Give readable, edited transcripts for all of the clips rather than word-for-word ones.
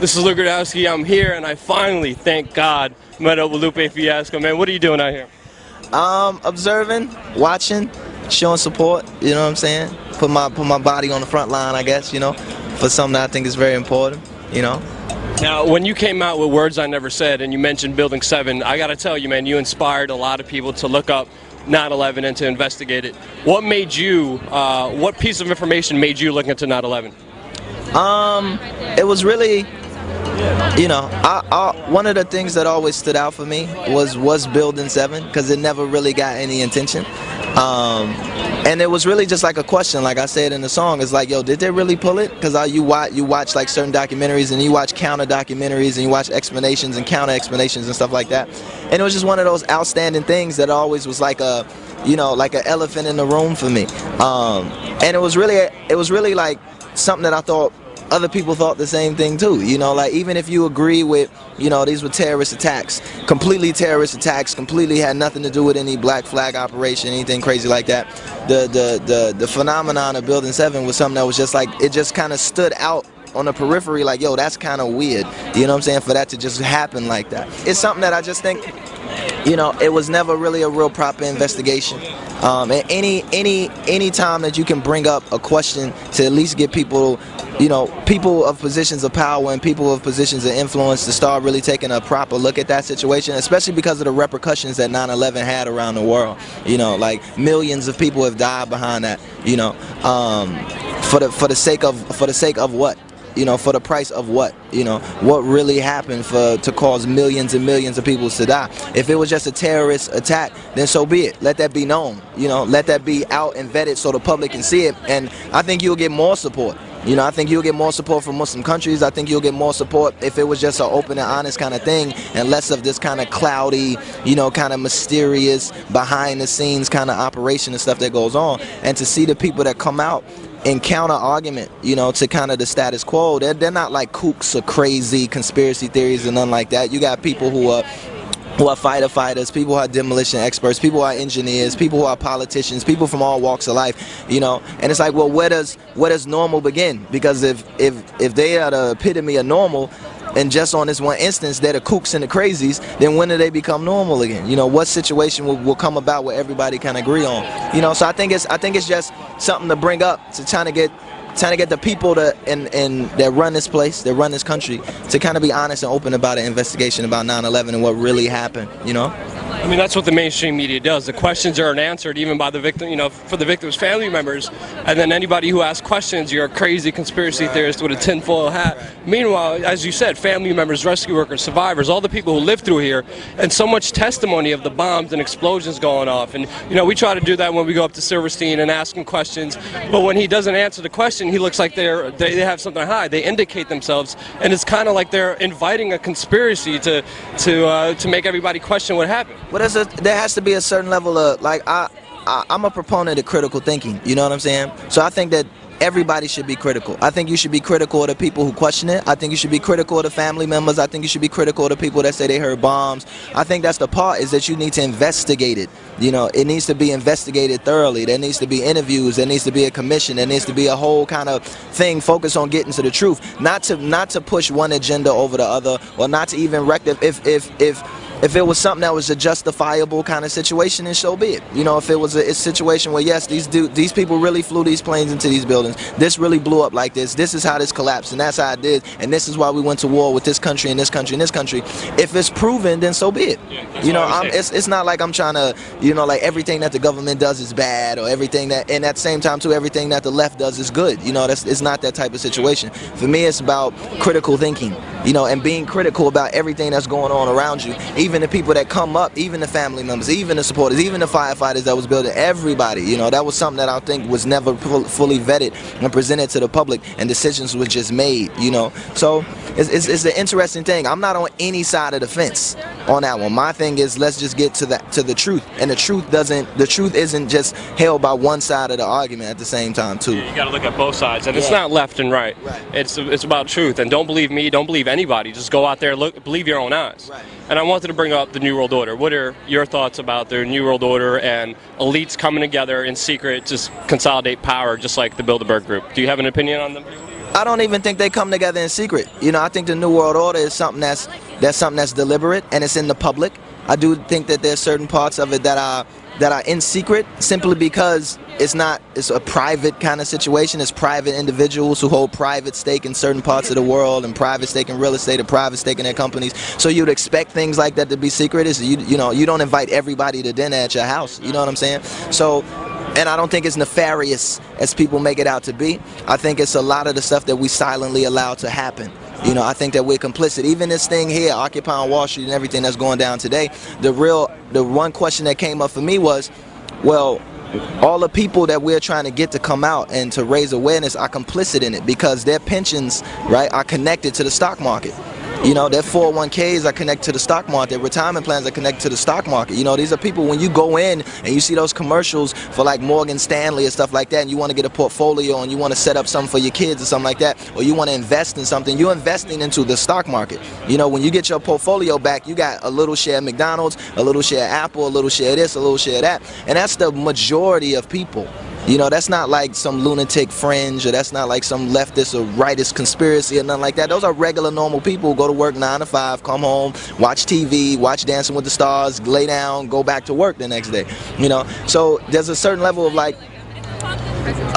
This is Lupe Fiasco. I'm here, and I finally, thank God, met up with Lupe Fiasco. Man, what are you doing out here? Observing, watching, showing support. You know what I'm saying? Put my body on the front line, I guess. You know, for something that I think is very important. You know. Now, when you came out with Words I Never Said, and you mentioned Building 7, I got to tell you, man, you inspired a lot of people to look up 9/11 and to investigate it. What made you? What piece of information made you look into 9/11? It was really, you know, one of the things that always stood out for me was Building 7, because it never really got any attention. And it was really just like a question, like I said in the song. It's like, yo, did they really pull it? Because you watch like certain documentaries, and you watch counter documentaries, and you watch explanations and counter explanations and stuff like that. And it was just one of those outstanding things that always was like a, you know, like an elephant in the room for me. And it was really like something that I thought other people thought the same thing too. You know, like even if you agree with, you know, these were terrorist attacks, completely had nothing to do with any black flag operation, anything crazy like that. The phenomenon of Building 7 was something that was just like, it just kind of stood out on the periphery, like, yo, that's kind of weird. You know what I'm saying? For that to just happen like that. It's something that I just think, you know, it was never really a real proper investigation. And any time that you can bring up a question to at least get people, you know, people of positions of power and people of positions of influence to start really taking a proper look at that situation, especially because of the repercussions that 9/11 had around the world. You know, like millions of people have died behind that. You know, for the sake of what? You know, for the price of what? You know, what really happened to cause millions and millions of people to die? If it was just a terrorist attack, then so be it. Let that be known. You know, let that be out and vetted so the public can see it. And I think you'll get more support. You know, I think you'll get more support from Muslim countries. I think you'll get more support if it was just an open and honest kind of thing, and less of this kind of cloudy, you know, kind of mysterious, behind the scenes kind of operation and stuff that goes on. And to see the people that come out and counter argument, you know, to kind of the status quo, they're not like kooks or crazy conspiracy theories and nothing like that. You got people who are fighter fighters, people who are demolition experts, people who are engineers, people who are politicians, people from all walks of life, you know. And it's like, well, where does normal begin? Because if they are the epitome of normal, and just on this one instance they're the kooks and the crazies, then when do they become normal again? You know, what situation will come about where everybody can agree on? You know, so I think it's just something to bring up, to trying to get the people that run this place, that run this country, to kind of be honest and open about an investigation about 9/11 and what really happened, you know? I mean, that's what the mainstream media does. The questions aren't answered even by the victim, you know, for the victim's family members. And then anybody who asks questions, you're a crazy conspiracy theorist with a tinfoil hat. Meanwhile, as you said, family members, rescue workers, survivors, all the people who lived through here, and so much testimony of the bombs and explosions going off. And, you know, we try to do that when we go up to Silverstein and ask him questions. But when he doesn't answer the question, he looks like they have something to hide. They indicate themselves, and it's kind of like they're inviting a conspiracy to make everybody question what happened. Well, there has to be a certain level of, like, I'm a proponent of critical thinking, you know what I'm saying? So I think that everybody should be critical. I think you should be critical of the people who question it. I think you should be critical of the family members. I think you should be critical of the people that say they heard bombs. I think that's the part, is that you need to investigate it. You know, it needs to be investigated thoroughly. There needs to be interviews. There needs to be a commission. There needs to be a whole kind of thing focused on getting to the truth. Not to push one agenda over the other, or not to even if it was something that was a justifiable kind of situation, then so be it. You know, if it was a situation where, yes, these people really flew these planes into these buildings, this really blew up like this is how this collapsed, and that's how it did, and this is why we went to war with this country and this country and this country. If it's proven, then so be it. Yeah, you know, it's not like I'm trying to, you know, like everything that the government does is bad, or everything that, and at the same time too, everything that the left does is good. You know, it's not that type of situation. For me, it's about critical thinking, you know, and being critical about everything that's going on around you. Even the people that come up, even the family members, even the supporters, even the firefighters that was building, everybody, you know, that was something that I think was never fully vetted and presented to the public, and decisions were just made, you know. So it's an interesting thing. I'm not on any side of the fence on that one. My thing is, let's just get to the truth, and the truth isn't just held by one side of the argument at the same time too. You got to look at both sides, and it's not left and right. It's about truth, and don't believe me, don't believe anybody. Just go out there, look, believe your own eyes. And I wanted to bring up the New World Order. What are your thoughts about the New World Order and elites coming together in secret to consolidate power, just like the Bilderberg Group? Do you have an opinion on them? I don't even think they come together in secret. You know, I think the New World Order is something that's deliberate, and it's in the public. I do think that there's certain parts of it that are in secret, simply because it's a private kind of situation. It's private individuals who hold private stake in certain parts of the world, and private stake in real estate, or private stake in their companies. So you'd expect things like that to be secret. You know, you don't invite everybody to dinner at your house. You know what I'm saying? So, and I don't think it's nefarious as people make it out to be. I think it's a lot of the stuff that we silently allow to happen. You know, I think that we're complicit. Even this thing here, Occupying Wall Street, and everything that's going down today, the one question that came up for me was, well, all the people that we're trying to get to come out and to raise awareness are complicit in it, because their pensions, right, are connected to the stock market. You know, their 401ks are connected to the stock market. Their retirement plans are connected to the stock market. You know, these are people, when you go in and you see those commercials for like Morgan Stanley and stuff like that, and you want to get a portfolio and you want to set up something for your kids or something like that, or you want to invest in something, you're investing into the stock market. You know, when you get your portfolio back, you got a little share of McDonald's, a little share of Apple, a little share of this, a little share of that. And that's the majority of people. You know, that's not like some lunatic fringe, or that's not like some leftist or rightist conspiracy or nothing like that. Those are regular, normal people who go to work 9 to 5, come home, watch TV, watch Dancing with the Stars, lay down, go back to work the next day. You know, so there's a certain level of like,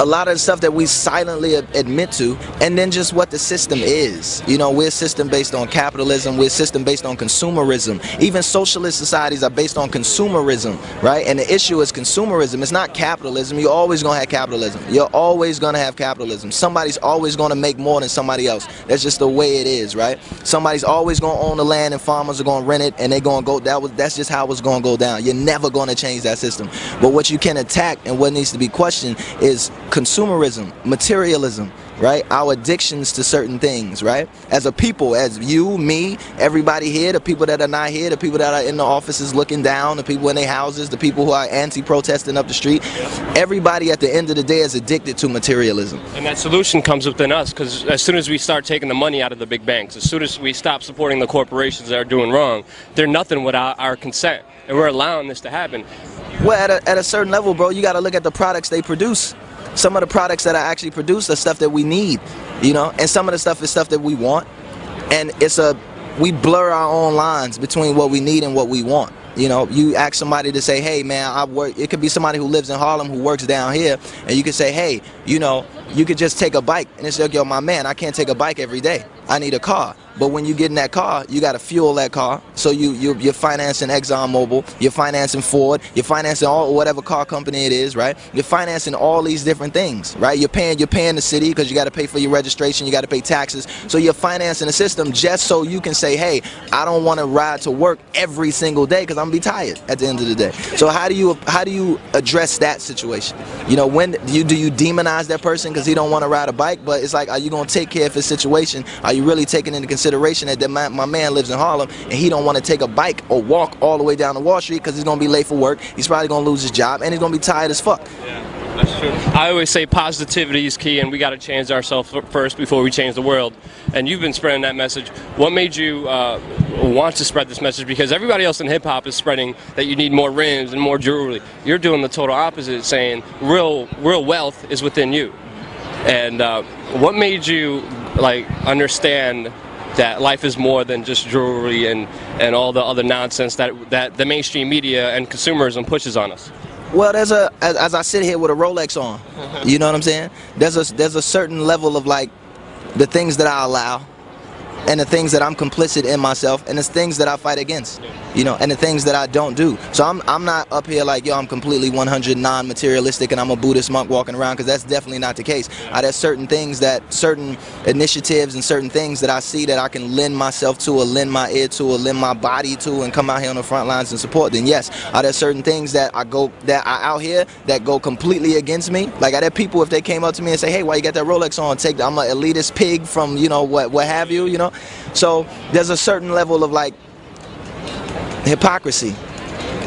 a lot of the stuff that we silently admit to, and then just what the system is. You know, we're a system based on capitalism, we're a system based on consumerism. Even socialist societies are based on consumerism, right? And the issue is consumerism. It's not capitalism. You're always going to have capitalism. You're always going to have capitalism. Somebody's always going to make more than somebody else. That's just the way it is, right? Somebody's always going to own the land, and farmers are going to rent it, and they're going to go, that's just how it's going to go down. You're never going to change that system. But what you can attack and what needs to be questioned is consumerism, materialism, right? Our addictions to certain things, right? As a people, as you, me, everybody here, the people that are not here, the people that are in the offices looking down, the people in their houses, the people who are anti-protesting up the street, everybody at the end of the day is addicted to materialism. And that solution comes within us, because as soon as we start taking the money out of the big banks, as soon as we stop supporting the corporations that are doing wrong, they're nothing without our consent, and we're allowing this to happen. Well, at a certain level, bro, you got to look at the products they produce. Some of the products that are actually produced are stuff that we need, you know, and some of the stuff is stuff that we want, and we blur our own lines between what we need and what we want. You know, you ask somebody to say, hey man, I work, it could be somebody who lives in Harlem who works down here, and you could say, hey, you know, you could just take a bike, and it's like, yo, my man, I can't take a bike every day, I need a car. But when you get in that car, you got to fuel that car. So you're financing ExxonMobil, you're financing Ford, you're financing whatever car company it is, right? You're financing all these different things, right? You're paying the city, because you got to pay for your registration, you got to pay taxes. So you're financing the system just so you can say, hey, I don't want to ride to work every single day because I'm gonna be tired at the end of the day. So how do you address that situation? You know, when do you demonize that person because he don't want to ride a bike? But it's like, are you gonna take care of his situation? Are you really taking into consideration that my man lives in Harlem and he don't want to take a bike or walk all the way down to Wall Street because he's gonna be late for work, he's probably gonna lose his job, and he's gonna be tired as fuck. Yeah, that's true. I always say positivity is key, and we got to change ourselves first before we change the world. And you've been spreading that message. What made you want to spread this message? Because everybody else in hip-hop is spreading that you need more rims and more jewelry. You're doing the total opposite, saying real wealth is within you. And what made you like understand that life is more than just jewelry and all the other nonsense that the mainstream media and consumerism pushes on us? Well, as I sit here with a Rolex on, you know what I'm saying? There's a certain level of like the things that I allow, and the things that I'm complicit in myself, and the things that I fight against, you know, and the things that I don't do. So I'm not up here like, yo, I'm completely 100 non-materialistic and I'm a Buddhist monk walking around, because that's definitely not the case. There's certain things certain initiatives and certain things that I see that I can lend myself to, or lend my ear to, or lend my body to, and come out here on the front lines and support. Then yes, are there certain things that are out here that go completely against me? Like, are there people, if they came up to me and say, hey, why you got that Rolex on? I'm an elitist pig from, you know, what have you, you know? So there's a certain level of like hypocrisy,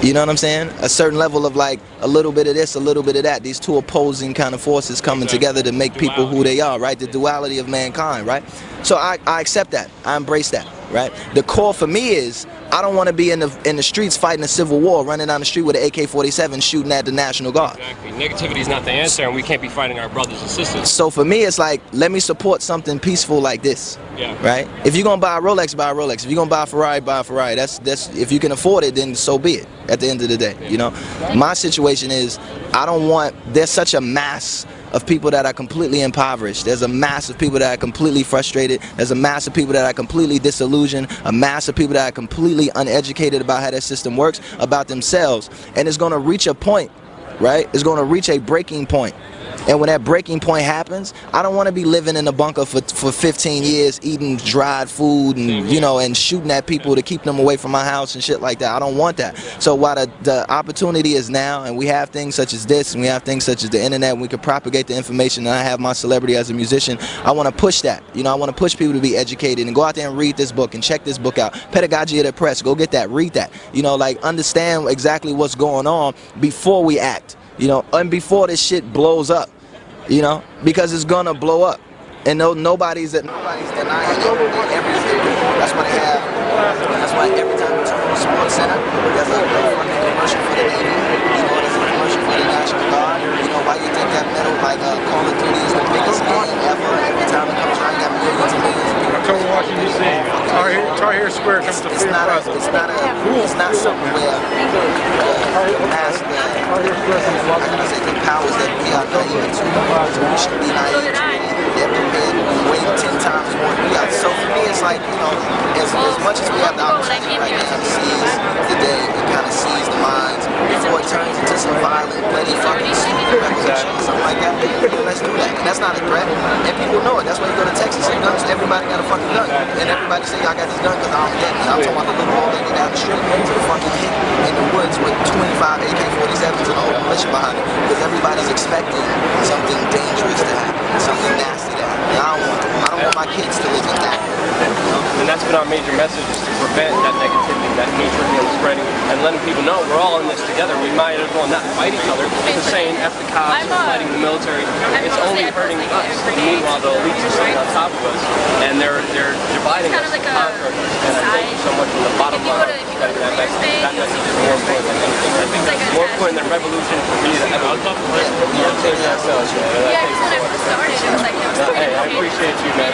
you know what I'm saying? A certain level of like a little bit of this, a little bit of that. These two opposing kind of forces coming together to make people who they are, right? The duality of mankind, right? So I accept that. I embrace that, right? The core for me is I don't want to be in the streets fighting a civil war, running down the street with an AK-47 shooting at the National Guard. Exactly. Negativity is not the answer, and we can't be fighting our brothers and sisters. So for me, it's like, let me support something peaceful like this. Yeah. Right? If you're gonna buy a Rolex, buy a Rolex. If you're gonna buy a Ferrari, buy a Ferrari. That's if you can afford it, then so be it. At the end of the day, you know. My situation is, I don't want. There's such a mass of people that are completely impoverished. There's a mass of people that are completely frustrated. There's a mass of people that are completely disillusioned. A mass of people that are completely uneducated about how that system works, about themselves. And it's gonna reach a point, right? It's gonna reach a breaking point. And when that breaking point happens, I don't want to be living in a bunker for 15 years, eating dried food and, you know, and shooting at people to keep them away from my house and shit like that. I don't want that. So while the opportunity is now, and we have things such as this, and we have things such as the internet, and we can propagate the information, and I have my celebrity as a musician, I want to push that. You know, I want to push people to be educated and go out there and read this book and check this book out. Pedagogy of the Press, go get that, read that. You know, like, understand exactly what's going on before we act. You know, and before this shit blows up, you know, because it's gonna blow up, and nobody's denying everything. That's why they have. That's why every time we turn on the Sports Center, there's a fucking commercial for the Navy. You know, there's a commercial for the National Guard. You know, why you think that metal, like Call of Duty, is the biggest game ever? Every time it comes around, you got millions and millions of people. Tell me what you see. Tar Heel Square comes to Freedom Plaza. It's not something where the powers that we are naive to. We should be naive to. They're prepared way 10 times more than we are. So for me, it's like, you know, as much as we have the opportunity right now to seize the day and kind of seize the minds before it turns into some violent, bloody fucking revolution or something like that, let's do that. And that's not a threat. And people know it. That's why you go to Texas and guns, everybody got a fucking gun. And everybody say, I got this gun because I don't get it. I'm talking about the little old lady down the street to the fucking hit in the woods with 25 AK-47s and a whole militia behind it. Because everybody's expecting something dangerous to happen, something nasty to happen. And I don't want my kids to live in that. And that's been our major message, is to prevent that negativity, that hatred from spreading, and letting people know we're all in this together. We might as well not fight each other. Because saying F the cops, fighting the military, it's only hurting us. Meanwhile, the elites are sitting on top of us, and they're dividing us, conquering us. And I thank you so much from the bottom line. That message is more important than anything. I think that's more important than revolution for me. I'd love to work with you. Yeah, because when I first started, it was like, Hey, I appreciate you, man.